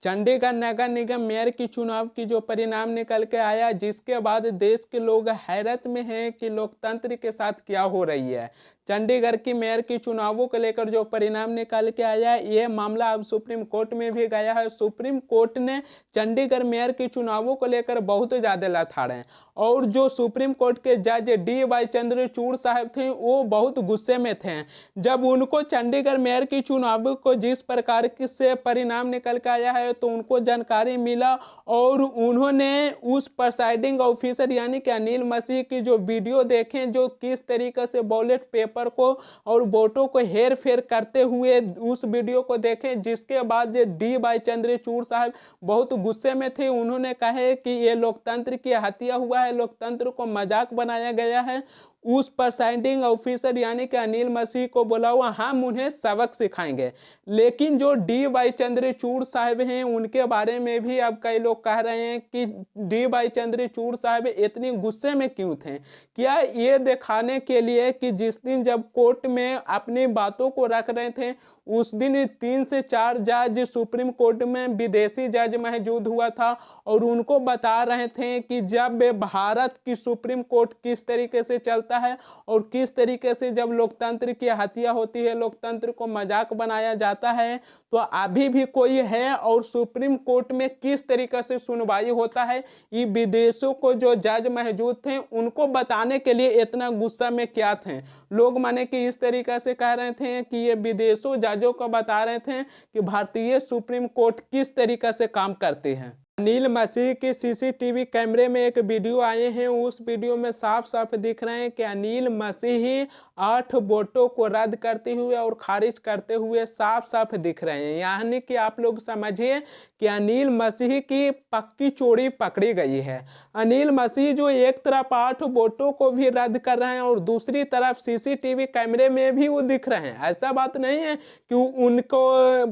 चंडीगढ़ नगर निगम mayor की चुनाव की जो परिणाम निकल के आया, जिसके बाद देश के लोग हैरत में हैं कि लोकतंत्र के साथ क्या हो रही है। चंडीगढ़ की मेयर की चुनावों को लेकर जो परिणाम निकल के आया, यह मामला अब सुप्रीम कोर्ट में भी गया है। सुप्रीम कोर्ट ने चंडीगढ़ मेयर की चुनावों को लेकर बहुत ज़्यादा लथाड़े हैं और जो सुप्रीम कोर्ट के जज DY चंद्रचूड़ साहब थे, वो बहुत गुस्से में थे जब उनको चंडीगढ़ मेयर की चुनाव को जिस प्रकार से परिणाम निकल के आया है, तो उनको जानकारी मिला और उन्होंने उस प्रिसाइडिंग ऑफिसर यानी कि अनिल मसीह की जो वीडियो देखें, जो किस तरीके से बैलेट पेपर को और वोटों को हेर फेर करते हुए उस वीडियो को देखें, जिसके बाद DY चंद्रचूड़ साहब बहुत गुस्से में थे। उन्होंने कहा कि ये लोकतंत्र की हत्या हुआ है, लोकतंत्र को मजाक बनाया गया है। उस प्रिसाइडिंग ऑफिसर यानी कि अनिल मसीह को बोला हुआ, हम उन्हें सबक सिखाएंगे। लेकिन जो DY चंद्रचूड़ साहब हैं, उनके बारे में भी अब कई लोग कह रहे हैं कि DY चंद्रचूड़ साहब इतनी गुस्से में क्यों थे? क्या ये दिखाने के लिए कि जिस दिन जब कोर्ट में अपनी बातों को रख रहे थे, उस दिन 3 से 4 जज सुप्रीम कोर्ट में विदेशी जज मौजूद हुआ था और उनको बता रहे थे कि जब भारत की सुप्रीम कोर्ट किस तरीके से चलता है और किस तरीके से जब लोकतंत्र की हत्या होती है, लोकतंत्र को मजाक बनाया जाता है, तो अभी भी कोई है और सुप्रीम कोर्ट में किस तरीके से सुनवाई होता है। ये विदेशों को जो जज मौजूद थे, उनको बताने के लिए इतना गुस्सा में क्या थे लोग, माने कि इस तरीके से कह रहे थे कि ये विदेशों जजों को बता रहे थे कि भारतीय सुप्रीम कोर्ट किस तरीके से काम करती है। अनिल मसीह के CCTV कैमरे में एक वीडियो आए हैं, उस वीडियो में साफ साफ दिख रहे हैं कि अनिल मसीह 8 वोटों को रद्द करते हुए और खारिज करते हुए साफ साफ दिख रहे हैं। यानी कि आप लोग समझिए कि अनिल मसीह की पक्की चोरी पकड़ी गई है। अनिल मसीह जो एक तरफ 8 वोटों को भी रद्द कर रहे हैं और दूसरी तरफ CCTV कैमरे में भी वो दिख रहे हैं। ऐसा बात नहीं है कि उनको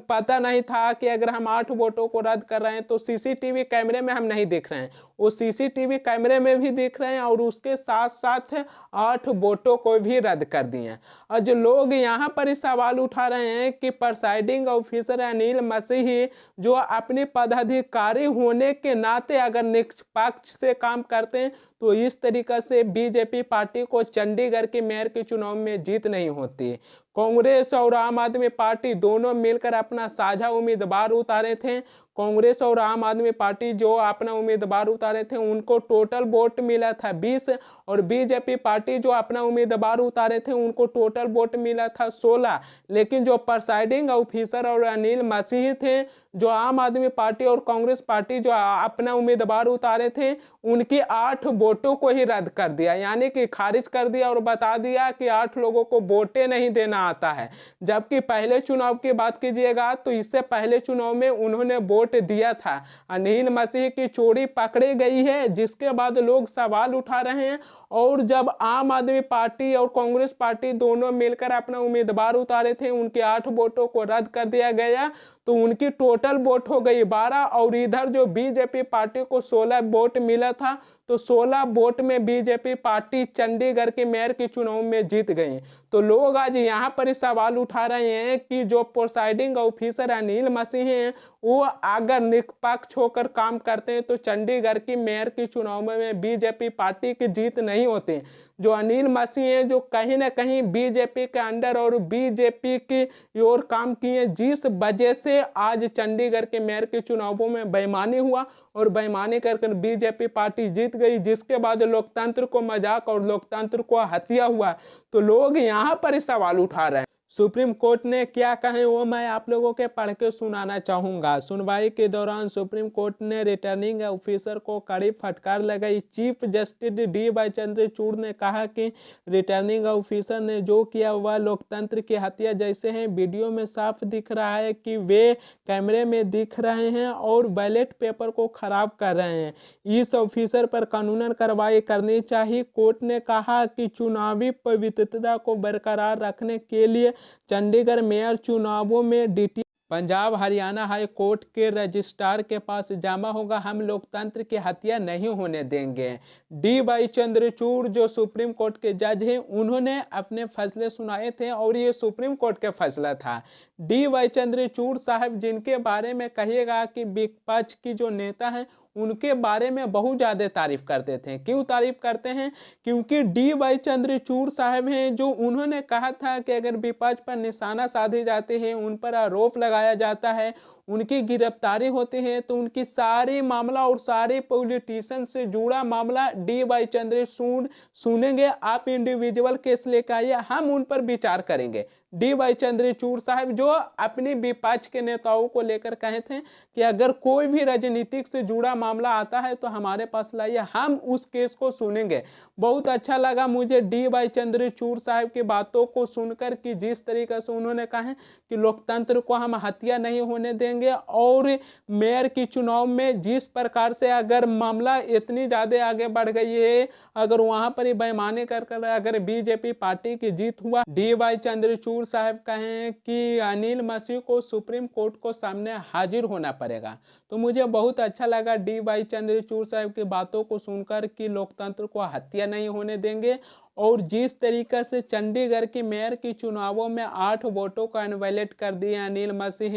पता नहीं था कि अगर हम 8 वोटों को रद्द कर रहे हैं तो CCTV कैमरे में हम नहीं दिख रहे हैं, वो CCTV कैमरे में भी दिख रहे हैं और उसके साथ साथ 8 वोटों को भी रद्द कर दिए। और जो लोग यहाँ पर इस सवाल उठा रहे हैं कि प्रिसाइडिंग ऑफिसर अनिल मसीह जो अपने पदाधिकारी होने के नाते अगर निष्पक्ष से काम करते हैं, तो इस तरीके से BJP पार्टी को चंडीगढ़ की मेयर के चुनाव में जीत नहीं होती। कांग्रेस और आम आदमी पार्टी दोनों मिलकर अपना साझा उम्मीदवार उतारे थे। कांग्रेस और आम आदमी पार्टी जो अपना उम्मीदवार उतारे थे, उनको टोटल वोट मिला था 20 और BJP पार्टी जो अपना उम्मीदवार उतारे थे, उनको टोटल वोट मिला था 16। लेकिन जो प्रिसाइडिंग ऑफिसर और अनिल मसीह थे, जो आम आदमी पार्टी और कांग्रेस पार्टी जो अपना उम्मीदवार उतारे थे, उनकी 8 वोटों को ही रद्द कर दिया, यानी कि खारिज कर दिया और बता दिया कि 8 लोगों को वोटें नहीं देना आता है। जबकि पहले चुनाव की बात कीजिएगा तो इससे पहले चुनाव में उन्होंने वोट दिया था। अनिल मसीह की चोरी पकड़ी गई है, जिसके बाद लोग सवाल उठा रहे हैं। और जब आम आदमी पार्टी और कांग्रेस पार्टी दोनों मिलकर अपना उम्मीदवार उतारे थे, उनके 8 वोटों को रद्द कर दिया गया, तो उनकी टोटल वोट हो गई 12 और इधर जो BJP पार्टी को 16 वोट मिला था, तो 16 वोट में BJP पार्टी चंडीगढ़ के मेयर के चुनाव में जीत गई। तो लोग आज यहाँ पर सवाल उठा रहे हैं कि जो प्रिसाइडिंग ऑफिसर अनिल मसीह हैं, वो अगर निष्पक्ष होकर काम करते हैं तो चंडीगढ़ की मेयर के चुनाव में BJP पार्टी की जीत नहीं होती। जो अनिल मसीह हैं, जो कहीं ना कहीं BJP के अंडर और BJP की ओर काम किए, जिस वजह से आज चंडीगढ़ के मेयर के चुनावों में बेईमानी हुआ और बेईमानी कर BJP पार्टी जीत गई, जिसके बाद लोकतंत्र को मजाक और लोकतंत्र को हत्या हुआ। तो लोग यहाँ पर सवाल उठा रहे हैं। सुप्रीम कोर्ट ने क्या कहे वो मैं आप लोगों के पढ़ के सुनाना चाहूँगा। सुनवाई के दौरान सुप्रीम कोर्ट ने रिटर्निंग ऑफिसर को कड़ी फटकार लगाई। चीफ जस्टिस DY चंद्रचूड़ ने कहा कि रिटर्निंग ऑफिसर ने जो किया वह लोकतंत्र की हत्या जैसे है। वीडियो में साफ दिख रहा है कि वे कैमरे में दिख रहे हैं और बैलेट पेपर को खराब कर रहे हैं। इस ऑफिसर पर कानूनन कार्रवाई करनी चाहिए। कोर्ट ने कहा कि चुनावी पवित्रता को बरकरार रखने के लिए चंडीगढ़ मेयर चुनावों में DT Punjab Haryana high court के रजिस्ट्रार के पास जमा होगा, हम लोकतंत्र की हत्या नहीं होने देंगे। डी वाई चंद्रचूड़ जो सुप्रीम कोर्ट के जज हैं, उन्होंने अपने फैसले सुनाए थे और ये सुप्रीम कोर्ट का फैसला था। डी वाई चंद्रचूड़ साहब, जिनके बारे में कहिएगा कि विपक्ष की जो नेता हैं उनके बारे में बहुत ज़्यादा तारीफ करते थे। क्यों तारीफ करते हैं? क्योंकि डी वाई चंद्रचूड़ साहब हैं जो उन्होंने कहा था कि अगर विपक्ष पर निशाना साधे जाते हैं, उन पर आरोप लगाया जाता है, उनकी गिरफ्तारी होती है, तो उनकी सारी मामला और सारे पॉलिटिशियन से जुड़ा मामला डी वाई चंद्रचूड़ सुनेंगे। आप इंडिविजुअल केस लेकर आइए, हम उन पर विचार करेंगे। डी वाई चंद्रचूड़ साहब जो अपनी विपक्ष के नेताओं को लेकर कहे थे कि अगर कोई भी राजनीतिक से जुड़ा मामला आता है तो हमारे पास लाइए, हम उस केस को सुनेंगे। बहुत अच्छा लगा मुझे डी वाई चंद्रचूड़ साहब की बातों को सुनकर कि जिस तरीके से उन्होंने कहा कि लोकतंत्र को हम हत्या नहीं होने देंगे और मेयर की चुनाव में जिस प्रकार से अगर मामला इतनी ज़्यादा आगे बढ़ गई है, अगर वहाँ पर ही बेईमानी कर अगर बीजेपी पार्टी की जीत हुआ, डी वाई चंद्रचूड़ साहब कहें कि अनिल मसीह को सुप्रीम कोर्ट को सामने हाजिर होना पड़ेगा। तो मुझे बहुत अच्छा लगा डी वाई चंद्रचूड़ साहब की बातों को सुनकर कि लोकतंत्र को हत्या नहीं होने देंगे। और जिस तरीके से चंडीगढ़ की मेयर की चुनावों में 8 वोटों को इनवैलिड कर दिए, अनिल मसीह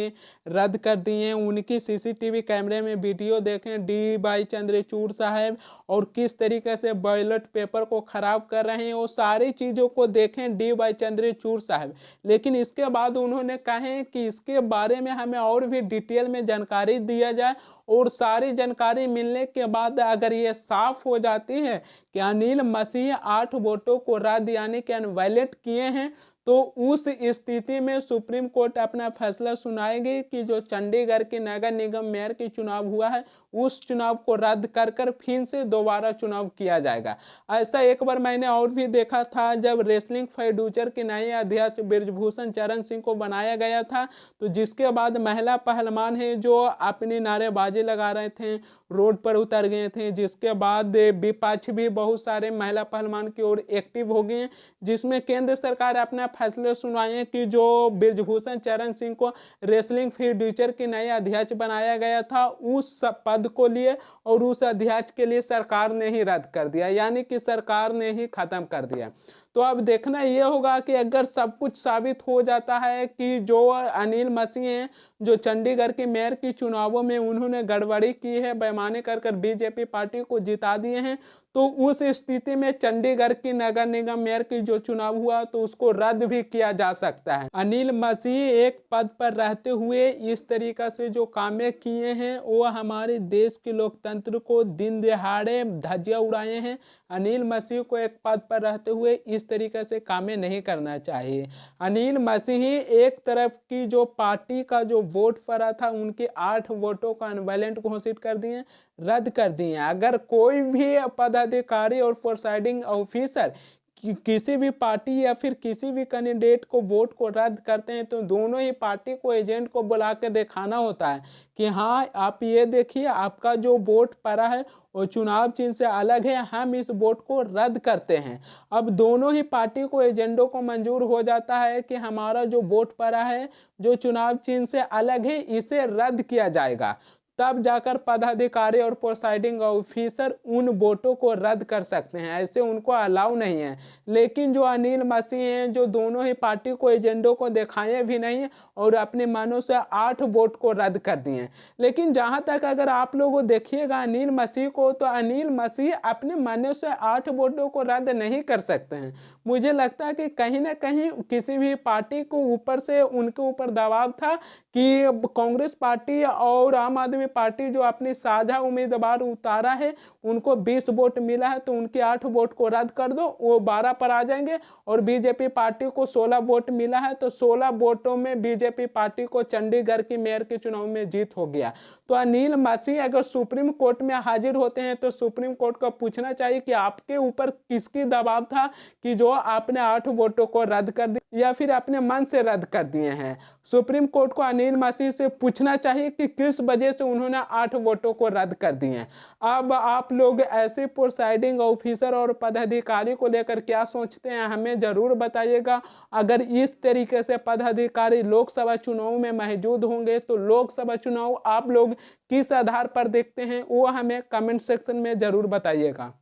रद्द कर दिए, उनकी सीसीटीवी कैमरे में वीडियो देखें डी वाई चंद्रचूड़ साहब, और किस तरीके से बैलेट पेपर को खराब कर रहे हैं, वो सारी चीज़ों को देखें डी वाई चंद्रचूड़ साहब। लेकिन इसके बाद उन्होंने कहे कि इसके बारे में हमें और भी डिटेल में जानकारी दिया जाए, और सारी जानकारी मिलने के बाद अगर ये साफ हो जाती है कि अनिल मसीह 8 वोटों को रद्द यानी कि इनवैलिड किए हैं, तो उस स्थिति में सुप्रीम कोर्ट अपना फैसला सुनाएगी कि जो चंडीगढ़ की नगर निगम मेयर की चुनाव हुआ है, उस चुनाव को रद्द कर फिर से दोबारा चुनाव किया जाएगा। ऐसा एक बार मैंने और भी देखा था, जब रेसलिंग फेडरेशन के नए अध्यक्ष बृजभूषण चरण सिंह को बनाया गया था, तो जिसके बाद महिला पहलवान है जो अपनी नारेबाजी लगा रहे थे, रोड पर उतर गए थे, जिसके बाद विपक्ष भी बहुत सारे महिला पहलवान की ओर एक्टिव हो गए, जिसमें केंद्र सरकार अपना फैसले सुनाए कि जो बृजभूषण चरण सिंह को रेसलिंग फेडरेशन के नए अध्यक्ष बनाया गया था, उस पद को लिए और उस अध्यक्ष के लिए सरकार ने ही रद्द कर दिया, यानी कि सरकार ने ही खत्म कर दिया। तो अब देखना यह होगा कि अगर सब कुछ साबित हो जाता है कि जो अनिल मसीह हैं जो चंडीगढ़ के मेयर की चुनावों में उन्होंने गड़बड़ी की है, बेईमानी कर बीजेपी पार्टी को जिता दिए हैं, तो उस स्थिति में चंडीगढ़ की नगर निगम मेयर की जो चुनाव हुआ तो उसको रद्द भी किया जा सकता है। अनिल मसीह एक पद पर रहते हुए इस तरीका से जो कामें किए हैं वो हमारे देश के लोकतंत्र को दिन दहाड़े धज्जियां उड़ाए हैं। अनिल मसीह को एक पद पर रहते हुए इस तरीके से कामें नहीं करना चाहिए। अनिल मसीह एक तरफ की जो पार्टी का जो वोट पड़ा था उनके 8 वोटों को अनवैलेंट घोषित कर दिए, रद्द कर दिए। अगर कोई भी पदाधिकारी और प्रिसाइडिंग ऑफिसर किसी भी पार्टी या फिर किसी भी कैंडिडेट को वोट को रद्द करते हैं तो दोनों ही पार्टी को एजेंट को बुला के दिखाना होता है कि हाँ आप ये देखिए आपका जो वोट पड़ा है वो चुनाव चिन्ह से अलग है, हम इस वोट को रद्द करते हैं। अब दोनों ही पार्टी को एजेंडों को मंजूर हो जाता है कि हमारा जो वोट पड़ा है जो चुनाव चिन्ह से अलग है इसे रद्द किया जाएगा, तब जाकर पदाधिकारी और प्रिसाइडिंग ऑफिसर उन वोटों को रद्द कर सकते हैं, ऐसे उनको अलाउ नहीं है। लेकिन जो अनिल मसीह हैं जो दोनों ही पार्टी को एजेंडों को दिखाए भी नहीं और अपने मनों से 8 वोट को रद्द कर दिए। लेकिन जहां तक अगर आप लोग देखिएगा अनिल मसीह को, तो अनिल मसीह अपने मनों से 8 वोटों को रद्द नहीं कर सकते हैं। मुझे लगता है कि कहीं ना कहीं किसी भी पार्टी को ऊपर से उनके ऊपर दबाव था कि कांग्रेस पार्टी और आम आदमी पार्टी जो अपनी साझा उम्मीदवार उतारा है उनको 20 वोट मिला है तो उनके 8 वोट को रद्द कर दो, वो 12 पर आ जाएंगे। और बीजेपी पार्टी को 16 वोट मिला है तो 16 वोटों में बीजेपी पार्टी को चंडीगढ़ की मेयर के चुनाव में जीत हो गया। तो अनिल मसीह अगर सुप्रीम कोर्ट में हाजिर होते हैं तो सुप्रीम कोर्ट को पूछना चाहिए कि आपके ऊपर किसकी दबाव था कि जो आपने 8 वोटों को रद्द कर दिया। या फिर अपने मन से रद्द कर दिए हैं। सुप्रीम कोर्ट को अनिल मसीह से पूछना चाहिए कि किस वजह से उन्होंने 8 वोटों को रद्द कर दिए। अब आप लोग ऐसे प्रिसाइडिंग ऑफिसर और पदाधिकारी को लेकर क्या सोचते हैं, हमें ज़रूर बताइएगा। अगर इस तरीके से पदाधिकारी लोकसभा चुनाव में मौजूद होंगे तो लोकसभा चुनाव आप लोग किस आधार पर देखते हैं वो हमें कमेंट सेक्शन में ज़रूर बताइएगा।